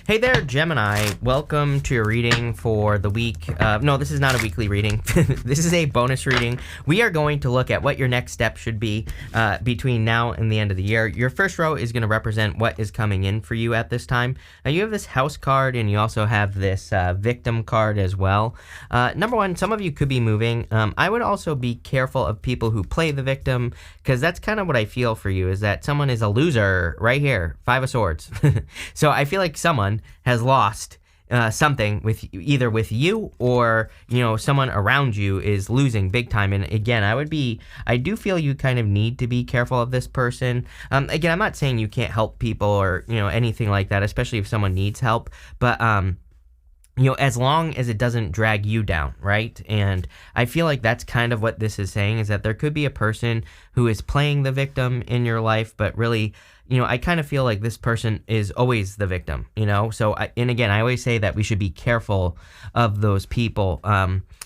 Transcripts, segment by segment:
Hey there, Gemini. Welcome to your reading for the week. No, this is not a weekly reading. This is a bonus reading. We are going to look at what your next step should be between now and the end of the year. Your first row is going to represent what is coming in for you at this time. Now, you have this house card, and you also have this victim card as well. Number one, some of you could be moving. I would also be careful of people who play the victim, because that's kind of what I feel for you, is that someone is a loser right here. Five of Swords. So I feel like someone has lost something either with you or someone around you is losing big time. And again, I do feel you kind of need to be careful of this person. Again, I'm not saying you can't help people or anything like that, especially if someone needs help, but as long as it doesn't drag you down, right? And I feel like that's kind of what this is saying, is that there could be a person who is playing the victim in your life, but really, I kind of feel like this person is always the victim, So, and again, I always say that we should be careful of those people,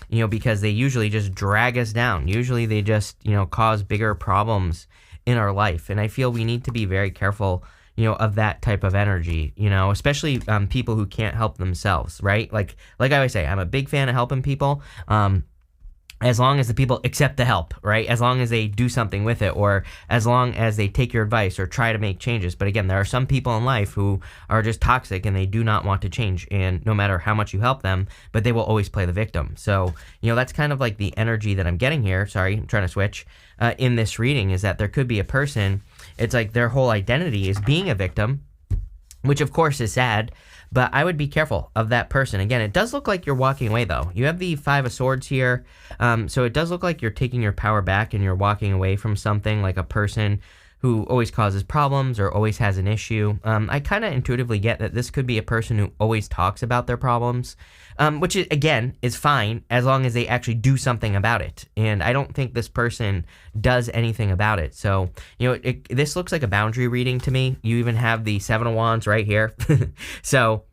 because they usually just drag us down. Usually they just, cause bigger problems in our life. And I feel we need to be very careful of that type of energy, especially people who can't help themselves, right? Like I always say, I'm a big fan of helping people, as long as the people accept the help, right? As long as they do something with it, or as long as they take your advice or try to make changes. But again, there are some people in life who are just toxic and they do not want to change, and no matter how much you help them, but they will always play the victim. So, that's kind of like the energy that I'm getting here. Sorry, I'm trying to switch. In this reading, is that there could be a person, it's like their whole identity is being a victim, which of course is sad, but I would be careful of that person. Again, it does look like you're walking away though. You have the Five of Swords here, so it does look like you're taking your power back and you're walking away from something, like a person who always causes problems or always has an issue. I kind of intuitively get that this could be a person who always talks about their problems, which again is fine as long as they actually do something about it. And I don't think this person does anything about it. So, this looks like a boundary reading to me. You even have the Seven of Wands right here. So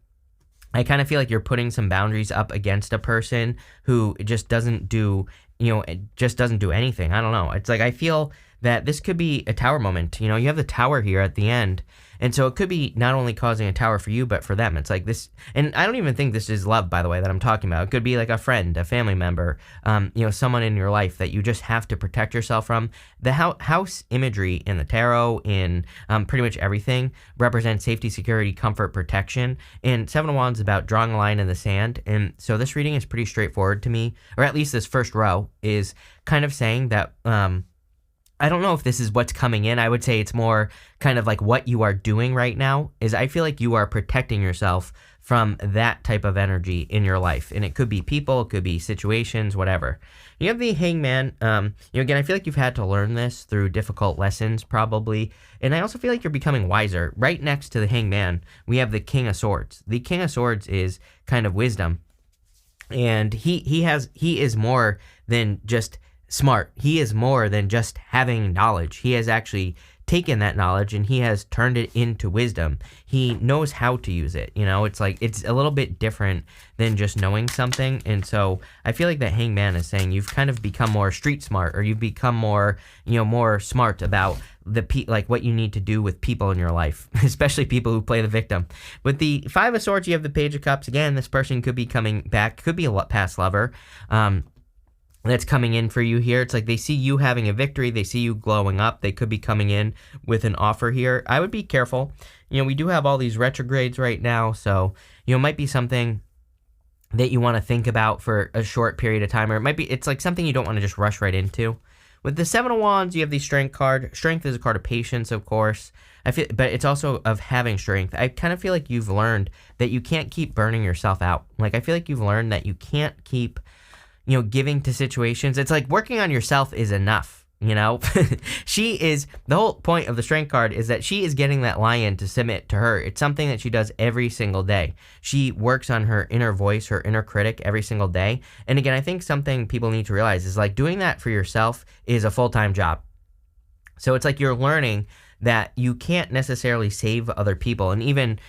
I kind of feel like you're putting some boundaries up against a person who just doesn't do, anything. I don't know. It's like, I feel that this could be a tower moment. You have the tower here at the end. And so it could be not only causing a tower for you, but for them. It's like this, and I don't even think this is love, by the way, that I'm talking about. It could be like a friend, a family member, someone in your life that you just have to protect yourself from. The house imagery in the tarot, in pretty much everything, represents safety, security, comfort, protection. And Seven of Wands is about drawing a line in the sand. And so this reading is pretty straightforward to me, or at least this first row is kind of saying that, I don't know if this is what's coming in. I would say it's more kind of like what you are doing right now, is I feel like you are protecting yourself from that type of energy in your life. And it could be people, it could be situations, whatever. You have the Hangman. Again, I feel like you've had to learn this through difficult lessons probably. And I also feel like you're becoming wiser. Right next to the Hangman, we have the King of Swords. The King of Swords is kind of wisdom. And he is more than just smart. He is more than just having knowledge. He has actually taken that knowledge and he has turned it into wisdom. He knows how to use it. It's like, it's a little bit different than just knowing something. And so I feel like that Hangman is saying you've kind of become more street smart, or you've become more, more smart about like what you need to do with people in your life, especially people who play the victim. With the Five of Swords, you have the Page of Cups. Again, this person could be coming back, could be a past lover. That's coming in for you here. It's like they see you having a victory. They see you glowing up. They could be coming in with an offer here. I would be careful. We do have all these retrogrades right now. So, it might be something that you want to think about for a short period of time. Or it's like something you don't want to just rush right into. With the Seven of Wands, you have the Strength card. Strength is a card of patience, of course. But it's also of having strength. I kind of feel like you've learned that you can't keep burning yourself out. Like, I feel like you've learned that you can't keep giving to situations. It's like working on yourself is enough, the whole point of the Strength card is that she is getting that lion to submit to her. It's something that she does every single day. She works on her inner voice, her inner critic every single day. And again, I think something people need to realize is like doing that for yourself is a full-time job. So it's like you're learning that you can't necessarily save other people. And even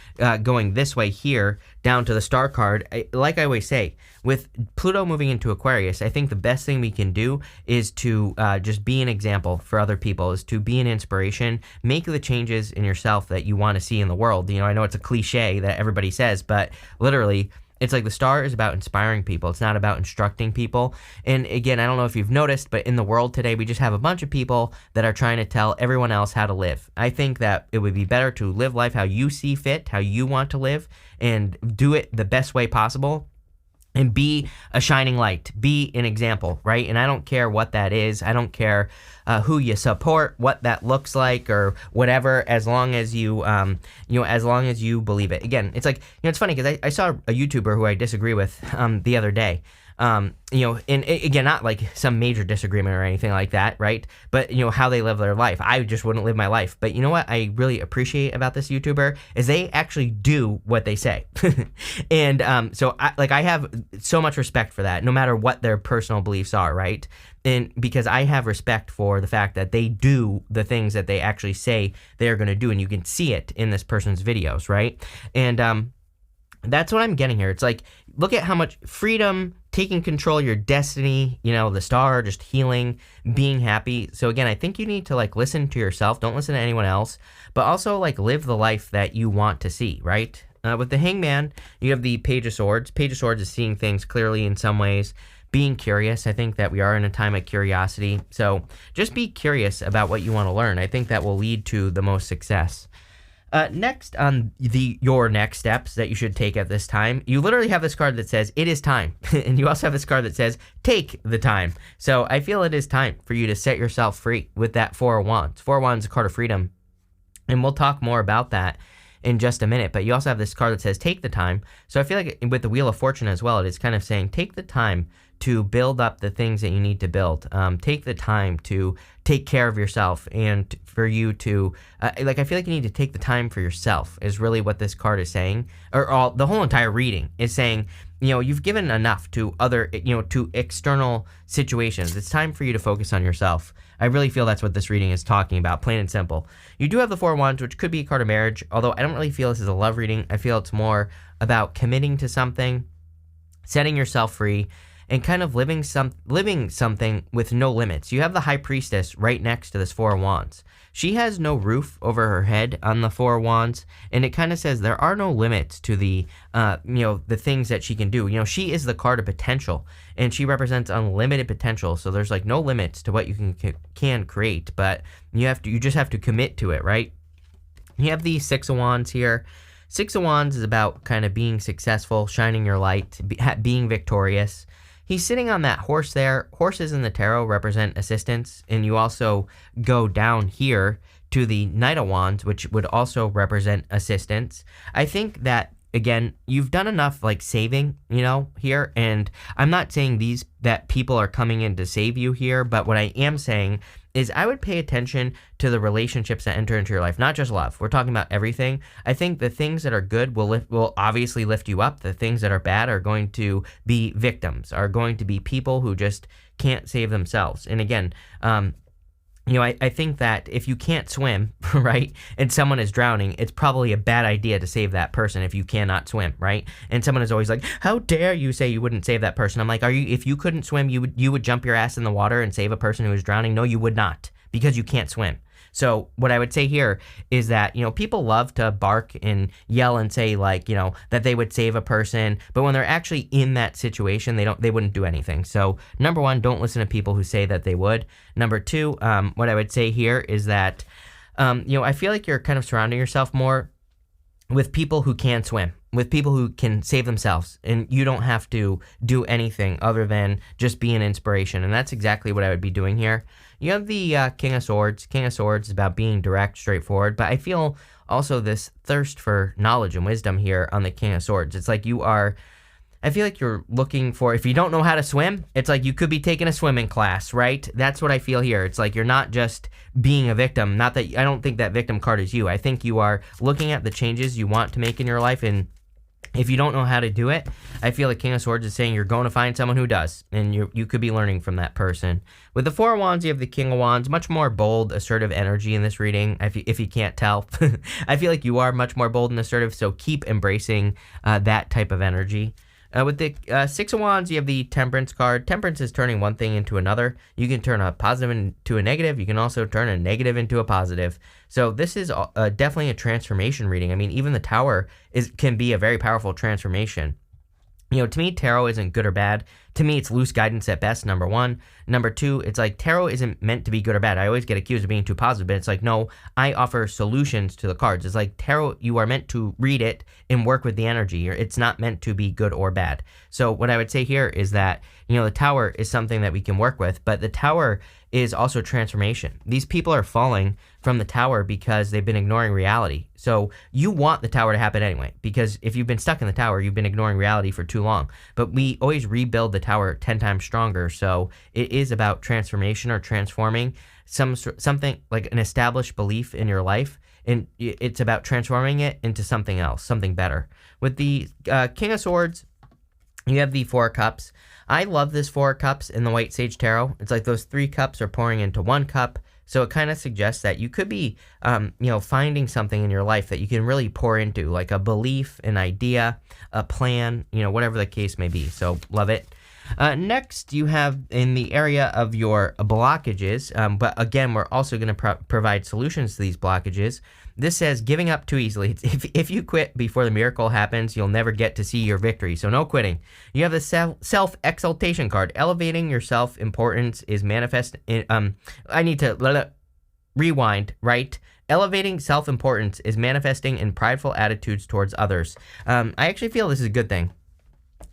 going this way here down to the star card, like I always say, with Pluto moving into Aquarius, I think the best thing we can do is to just be an example for other people, is to be an inspiration, make the changes in yourself that you want to see in the world. I know it's a cliche that everybody says, but literally, it's like the star is about inspiring people. It's not about instructing people. And again, I don't know if you've noticed, but in the world today, we just have a bunch of people that are trying to tell everyone else how to live. I think that it would be better to live life how you see fit, how you want to live, and do it the best way possible. And be a shining light, be an example, right? And I don't care what that is. I don't care who you support, what that looks like, or whatever, as long as you, as long as you believe it. Again, it's like, it's funny because I saw a YouTuber who I disagree with the other day. And again, not like some major disagreement or anything like that, right? But, how they live their life. I just wouldn't live my life. But you know what I really appreciate about this YouTuber is they actually do what they say. And so I have so much respect for that, no matter what their personal beliefs are, right? And because I have respect for the fact that they do the things that they actually say they are going to do, and you can see it in this person's videos, right? And that's what I'm getting here. It's like, look at how much freedom, taking control of your destiny, the star, just healing, being happy. So again, I think you need to listen to yourself. Don't listen to anyone else, but also live the life that you want to see, right? With the Hangman, you have the Page of Swords. Page of Swords is seeing things clearly in some ways, being curious. I think that we are in a time of curiosity. So just be curious about what you want to learn. I think that will lead to the most success. Next on your next steps that you should take at this time, you literally have this card that says, it is time. And you also have this card that says, take the time. So I feel it is time for you to set yourself free with that Four of Wands. Four of Wands is a card of freedom. And we'll talk more about that in just a minute. But you also have this card that says, take the time. So I feel like with the Wheel of Fortune as well, it is kind of saying, take the time to build up the things that you need to build. Take the time to take care of yourself, and for you to, I feel like you need to take the time for yourself is really what this card is saying, or the whole entire reading is saying, you've given enough to other, to external situations. It's time for you to focus on yourself. I really feel that's what this reading is talking about, plain and simple. You do have the Four of Wands, which could be a card of marriage, although I don't really feel this is a love reading. I feel it's more about committing to something, setting yourself free, and kind of living something with no limits. You have the High Priestess right next to this Four of Wands. She has no roof over her head on the Four of Wands, and it kind of says there are no limits to the, the things that she can do. She is the card of potential, and she represents unlimited potential. So there's no limits to what you can create, but you just have to commit to it, right? You have the Six of Wands here. Six of Wands is about kind of being successful, shining your light, being victorious. He's sitting on that horse there. Horses in the tarot represent assistance, and you also go down here to the Knight of Wands, which would also represent assistance. I think that, again, you've done enough saving, here, and I'm not saying that people are coming in to save you here, but what I am saying is I would pay attention to the relationships that enter into your life, not just love. We're talking about everything. I think the things that are good will obviously lift you up. The things that are bad are going to be victims, are going to be people who just can't save themselves. And again, I think that if you can't swim, right, and someone is drowning, it's probably a bad idea to save that person if you cannot swim, right? And someone is always like, how dare you say you wouldn't save that person? I'm like, if you couldn't swim, you would jump your ass in the water and save a person who is drowning? No, you would not, because you can't swim. So what I would say here is that, people love to bark and yell and say that they would save a person, but when they're actually in that situation, they wouldn't do anything. So number one, don't listen to people who say that they would. Number two, what I would say here is that, I feel like you're kind of surrounding yourself more with people who can swim, with people who can save themselves, and you don't have to do anything other than just be an inspiration. And that's exactly what I would be doing here. You have the King of Swords. King of Swords is about being direct, straightforward, but I feel also this thirst for knowledge and wisdom here on the King of Swords. It's like I feel like you're looking for, if you don't know how to swim, it's like you could be taking a swimming class, right? That's what I feel here. It's like you're not just being a victim. Not that, I don't think that victim card is you. I think you are looking at the changes you want to make in your life, and If you don't know how to do it, I feel like King of Swords is saying you're going to find someone who does, and you could be learning from that person. With the Four of Wands, you have the King of Wands, much more bold, assertive energy in this reading, if you can't tell. I feel like you are much more bold and assertive, so keep embracing that type of energy. With the Six of Wands, you have the Temperance card. Temperance is turning one thing into another. You can turn a positive into a negative. You can also turn a negative into a positive. So this is definitely a transformation reading. I mean, even the Tower can be a very powerful transformation. You know, to me, tarot isn't good or bad. To me, it's loose guidance at best, number one. Number two, it's like tarot isn't meant to be good or bad. I always get accused of being too positive, but it's like, no, I offer solutions to the cards. It's like tarot, you are meant to read it and work with the energy. It's not meant to be good or bad. So what I would say here is that, you know, the Tower is something that we can work with, but the Tower is also transformation. These people are falling from the Tower because they've been ignoring reality. So you want the Tower to happen anyway, because if you've been stuck in the Tower, you've been ignoring reality for too long. But we always rebuild the Tower 10 times stronger. So it is about transformation or transforming something like an established belief in your life. And it's about transforming it into something else, something better. With the King of Swords, you have the Four of Cups. I love this Four of Cups in the White Sage Tarot. It's like those three cups are pouring into one cup. So it kind of suggests that you could be, you know, finding something in your life that you can really pour into, like a belief, an idea, a plan, you know, whatever the case may be. So love it. Next, you have in the area of your blockages, but again, we're also going to provide solutions to these blockages. This says giving up too easily. If you quit before the miracle happens, you'll never get to see your victory. So no quitting. You have the self-exaltation card. Elevating your self-importance is manifest in, I need to rewind, right? Elevating self-importance is manifesting in prideful attitudes towards others. I actually feel this is a good thing.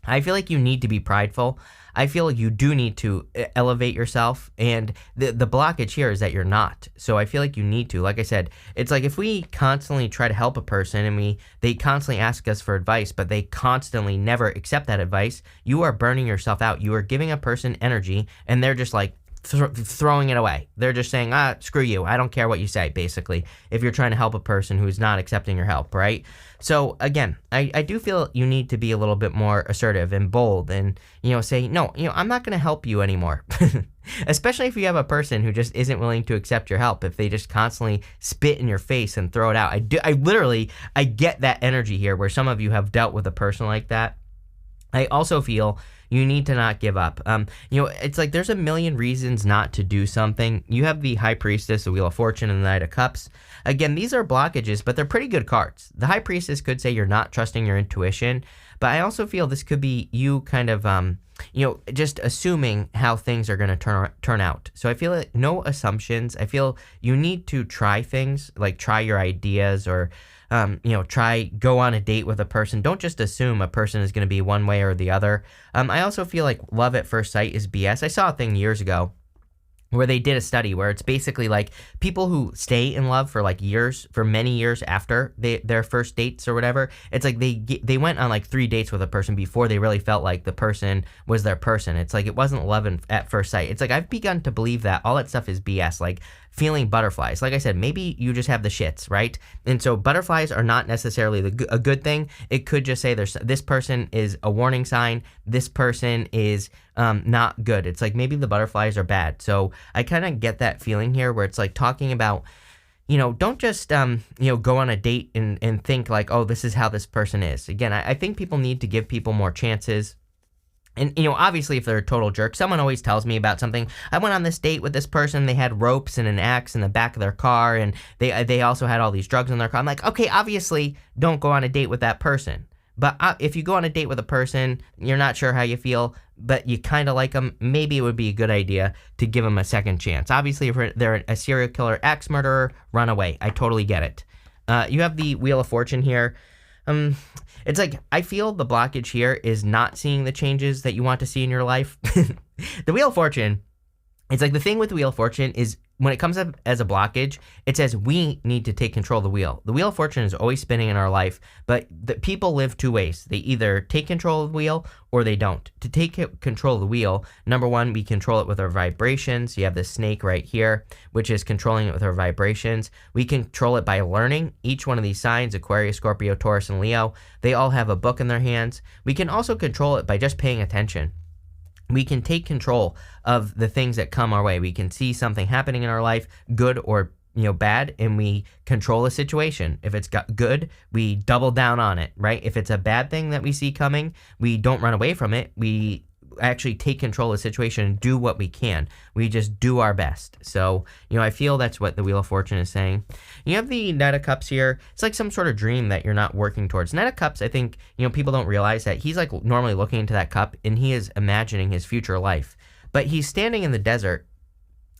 I feel like you need to be prideful. I feel like you do need to elevate yourself, and the blockage here is that you're not. So I feel like you need to. Like I said, it's like if we constantly try to help a person and they constantly ask us for advice, but they constantly never accept that advice, you are burning yourself out. You are giving a person energy, and they're just like throwing it away. They're just saying, screw you. I don't care what you say, basically, if you're trying to help a person who's not accepting your help, right? So again, I do feel you need to be a little bit more assertive and bold and, you know, say, no, you know, I'm not going to help you anymore. Especially if you have a person who just isn't willing to accept your help, if they just constantly spit in your face and throw it out. I get that energy here where some of you have dealt with a person like that. I also feel you need to not give up. You know, it's like there's a million reasons not to do something. You have the High Priestess, the Wheel of Fortune, and the Knight of Cups. Again, these are blockages, but they're pretty good cards. The High Priestess could say you're not trusting your intuition, but I also feel this could be you kind of, you know, just assuming how things are going to turn out. So I feel like no assumptions. I feel you need to try things, like try your ideas or, you know, go on a date with a person. Don't just assume a person is going to be one way or the other. I also feel like love at first sight is BS. I saw a thing years ago where they did a study where it's basically like people who stay in love for like years, for many years after their first dates or whatever. It's like they went on like 3 dates with a person before they really felt like the person was their person. It's like it wasn't love at first sight. It's like I've begun to believe that all that stuff is BS. Like feeling butterflies. Like I said, maybe you just have the shits, right? And so butterflies are not necessarily a good thing. It could just say this person is a warning sign. This person is not good. It's like maybe the butterflies are bad. So I kind of get that feeling here where it's like talking about, you know, don't just, you know, go on a date and think like, oh, this is how this person is. Again, I think people need to give people more chances. And, you know, obviously if they're a total jerk, someone always tells me about something. I went on this date with this person. They had ropes and an axe in the back of their car, and they also had all these drugs in their car. I'm like, okay, obviously don't go on a date with that person. But if you go on a date with a person, you're not sure how you feel, but you kind of like them, maybe it would be a good idea to give them a second chance. Obviously, if they're a serial killer, axe murderer, run away. I totally get it. You have the Wheel of Fortune here. It's like, I feel the blockage here is not seeing the changes that you want to see in your life. The Wheel of Fortune, it's like the thing with the Wheel of Fortune is when it comes up as a blockage, it says we need to take control of the wheel. The wheel of fortune is always spinning in our life, but the people live two ways. They either take control of the wheel or they don't. To take control of the wheel, number one, we control it with our vibrations. You have the snake right here, which is controlling it with our vibrations. We control it by learning. Each one of these signs, Aquarius, Scorpio, Taurus, and Leo, they all have a book in their hands. We can also control it by just paying attention. We can take control of the things that come our way. We can see something happening in our life, good or bad, and we control a situation. If it's got good, we double down on it, right? If it's a bad thing that we see coming, we don't run away from it. We actually take control of the situation and do what we can. We just do our best. So, I feel that's what the Wheel of Fortune is saying. You have the Knight of Cups here. It's like some sort of dream that you're not working towards. Knight of Cups, I think, people don't realize that he's like normally looking into that cup and he is imagining his future life. But he's standing in the desert,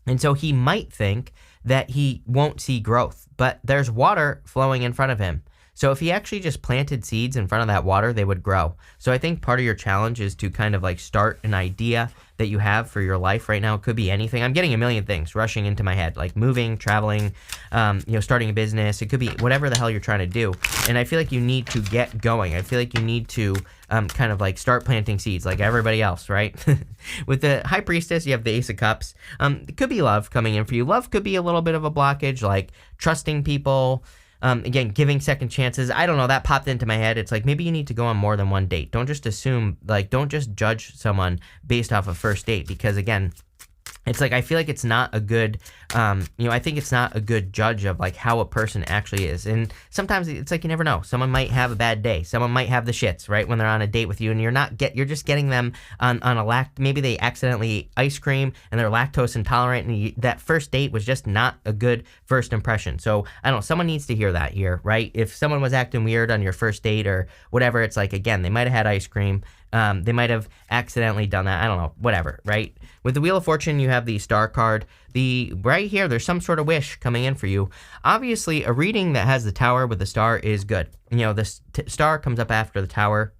and so he might think that he won't see growth, but there's water flowing in front of him. So if he actually just planted seeds in front of that water, they would grow. So I think part of your challenge is to kind of like start an idea that you have for your life right now. It could be anything. I'm getting a million things rushing into my head, like moving, traveling, starting a business. It could be whatever the hell you're trying to do. And I feel like you need to get going. I feel like you need to kind of like start planting seeds like everybody else, right? With the High Priestess, you have the Ace of Cups. It could be love coming in for you. Love could be a little bit of a blockage, like trusting people. Again, giving second chances. I don't know, that popped into my head. It's like maybe you need to go on more than one date. Don't just assume, don't just judge someone based off of first date, because again, it's like I feel like it's not a good, I think it's not a good judge of like how a person actually is. And sometimes it's like you never know. Someone might have a bad day. Someone might have the shits, right, when they're on a date with you, and you're just getting them on a maybe they accidentally ate ice cream and they're lactose intolerant, and that first date was just not a good first impression. So I don't know, someone needs to hear that here, right? If someone was acting weird on your first date or whatever, it's like, again, they might have had ice cream. They might have accidentally done that. I don't know, whatever, right? With the Wheel of Fortune, you have the Star card. Right here, there's some sort of wish coming in for you. Obviously, a reading that has the Tower with the Star is good. The Star comes up after the Tower.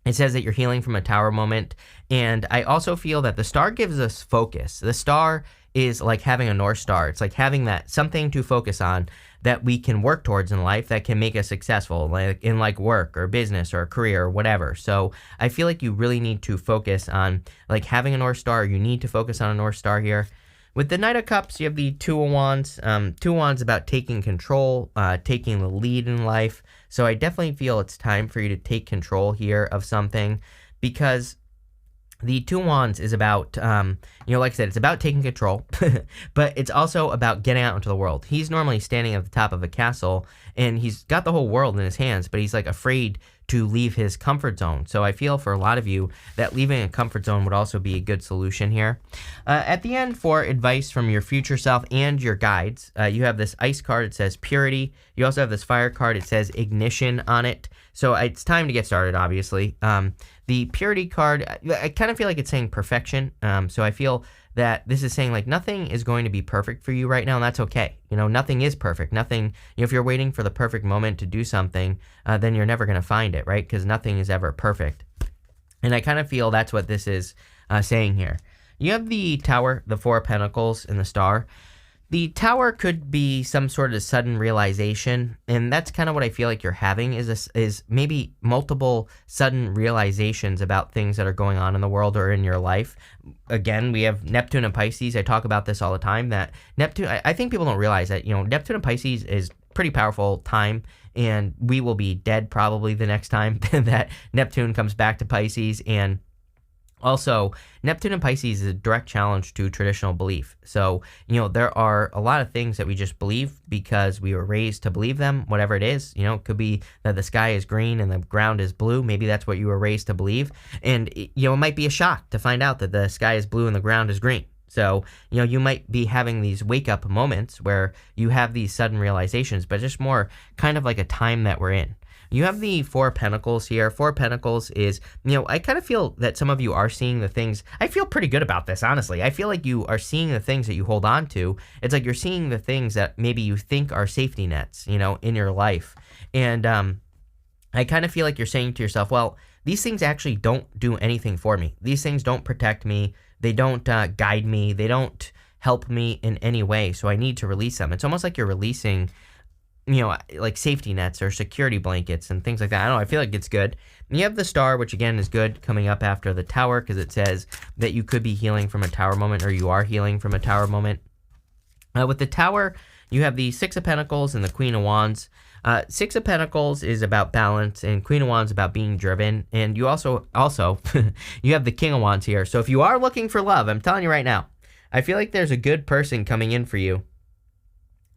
It says that you're healing from a Tower moment. And I also feel that the Star gives us focus. The Star is like having a North Star. It's like having that something to focus on that we can work towards in life that can make us successful, like in like work or business or career or whatever. So I feel like you really need to focus on like having a North Star. You need to focus on a North Star here. With the Knight of Cups, you have the Two of Wands. Two of Wands about taking control, taking the lead in life. So I definitely feel it's time for you to take control here of something, because the Two of Wands is about, like I said, it's about taking control, but it's also about getting out into the world. He's normally standing at the top of a castle, and he's got the whole world in his hands, but he's like afraid to leave his comfort zone. So I feel for a lot of you that leaving a comfort zone would also be a good solution here. At the end, for advice from your future self and your guides, you have this Ice card. It says purity. You also have this Fire card. It says ignition on it. So it's time to get started, obviously. The Purity card, I kind of feel like it's saying perfection. So I feel that this is saying like nothing is going to be perfect for you right now, and that's okay. Nothing is perfect. Nothing, if you're waiting for the perfect moment to do something, then you're never going to find it, right? Because nothing is ever perfect. And I kind of feel that's what this is saying here. You have the Tower, the Four of Pentacles, and the Star. The Tower could be some sort of sudden realization, and that's kind of what I feel like you're having is maybe multiple sudden realizations about things that are going on in the world or in your life. Again, we have Neptune and Pisces. I talk about this all the time, that Neptune, I think people don't realize that, Neptune and Pisces is pretty powerful time, and we will be dead probably the next time that Neptune comes back to Pisces. And also, Neptune and Pisces is a direct challenge to traditional belief. So, there are a lot of things that we just believe because we were raised to believe them, whatever it is. It could be that the sky is green and the ground is blue. Maybe that's what you were raised to believe. And, it might be a shock to find out that the sky is blue and the ground is green. So, you might be having these wake-up moments where you have these sudden realizations, but just more kind of like a time that we're in. You have the Four of Pentacles here. Four of Pentacles is, I kind of feel that some of you are seeing the things. I feel pretty good about this, honestly. I feel like you are seeing the things that you hold on to. It's like you're seeing the things that maybe you think are safety nets, in your life. And I kind of feel like you're saying to yourself, well, these things actually don't do anything for me. These things don't protect me. They don't guide me. They don't help me in any way, so I need to release them. It's almost like you're releasing, like safety nets or security blankets and things like that. I don't know. I feel like it's good. And you have the Star, which again is good, coming up after the Tower, because it says that you could be healing from a Tower moment, or you are healing from a Tower moment. With the Tower, you have the Six of Pentacles and the Queen of Wands. Six of Pentacles is about balance, and Queen of Wands about being driven. And you also you have the King of Wands here. So if you are looking for love, I'm telling you right now, I feel like there's a good person coming in for you.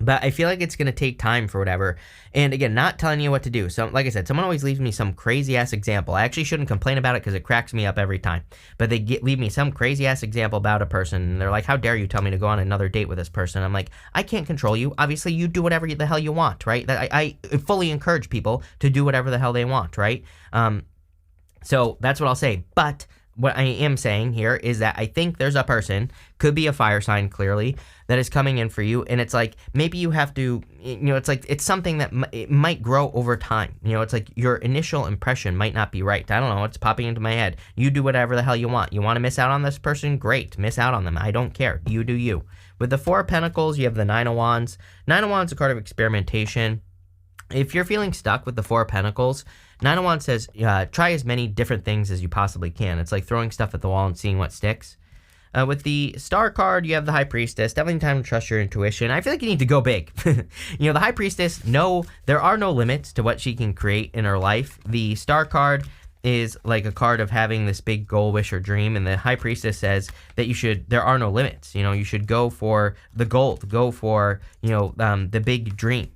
But I feel like it's going to take time for whatever. And again, not telling you what to do. So like I said, someone always leaves me some crazy ass example. I actually shouldn't complain about it because it cracks me up every time. But they leave me some crazy ass example about a person. And they're like, how dare you tell me to go on another date with this person? I'm like, I can't control you. Obviously, you do whatever the hell you want, right? I fully encourage people to do whatever the hell they want, right? So that's what I'll say. But what I am saying here is that I think there's a person, could be a fire sign clearly, that is coming in for you. And it's like, maybe you have to, it's like, it's something that it might grow over time. It's like your initial impression might not be right. I don't know. It's popping into my head. You do whatever the hell you want. You want to miss out on this person? Great. Miss out on them. I don't care. You do you. With the Four of Pentacles, you have the Nine of Wands. Nine of Wands is a card of experimentation. If you're feeling stuck with the Four of Pentacles, Nine of Wands says, try as many different things as you possibly can. It's like throwing stuff at the wall and seeing what sticks. With the Star card, you have the High Priestess. Definitely time to trust your intuition. I feel like you need to go big. The High Priestess, no, there are no limits to what she can create in her life. The Star card is like a card of having this big goal, wish, or dream. And the High Priestess says that there are no limits. You should go for the gold, go for, the big dream.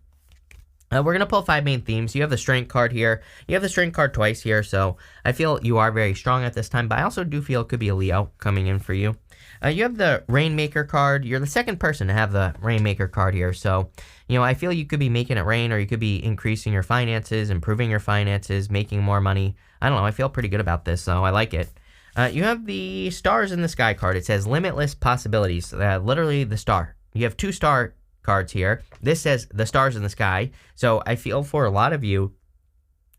We're going to pull 5 main themes. You have the Strength card here. You have the Strength card twice here, so I feel you are very strong at this time, but I also do feel it could be a Leo coming in for you. You have the Rainmaker card. You're the second person to have the Rainmaker card here, so, I feel you could be making it rain, or you could be increasing your finances, improving your finances, making more money. I don't know. I feel pretty good about this, so I like it. You have the Stars in the Sky card. It says limitless possibilities, literally the star. You have 2 star cards here. This says the stars in the sky. So I feel for a lot of you,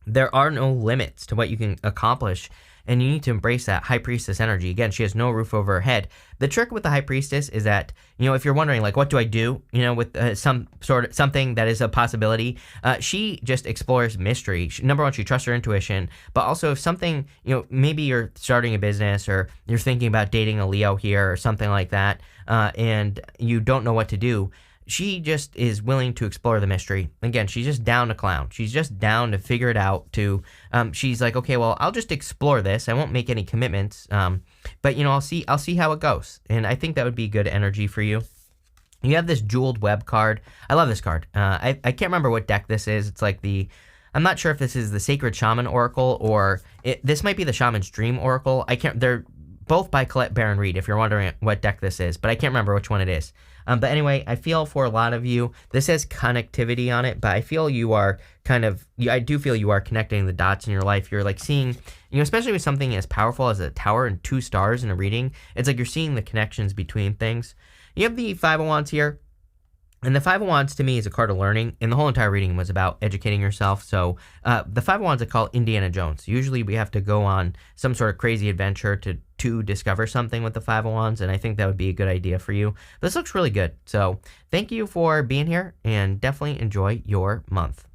there are no limits to what you can accomplish, and you need to embrace that High Priestess energy. Again, she has no roof over her head. The trick with the High Priestess is that, if you're wondering, like, what do I do, with something that is a possibility, she just explores mystery. Number one, she trusts her intuition, but also if something, maybe you're starting a business, or you're thinking about dating a Leo here or something like that, and you don't know what to do, she just is willing to explore the mystery. Again, she's just down to clown. She's just down to figure it out. She's like, okay, well, I'll just explore this. I won't make any commitments. But I'll see how it goes. And I think that would be good energy for you. You have this Jeweled Web card. I love this card. I can't remember what deck this is. It's like I'm not sure if this is the Sacred Shaman Oracle, or this might be the Shaman's Dream Oracle. They're both by Colette Baron Reed, if you're wondering what deck this is, but I can't remember which one it is. But anyway, I feel for a lot of you, this has connectivity on it, but I feel you are I do feel you are connecting the dots in your life. You're like seeing, especially with something as powerful as a Tower and 2 stars in a reading, it's like you're seeing the connections between things. You have the Five of Wands here. And the Five of Wands to me is a card of learning, and the whole entire reading was about educating yourself. So the Five of Wands I call Indiana Jones. Usually we have to go on some sort of crazy adventure to discover something with the Five of Wands, and I think that would be a good idea for you. This looks really good. So thank you for being here, and definitely enjoy your month.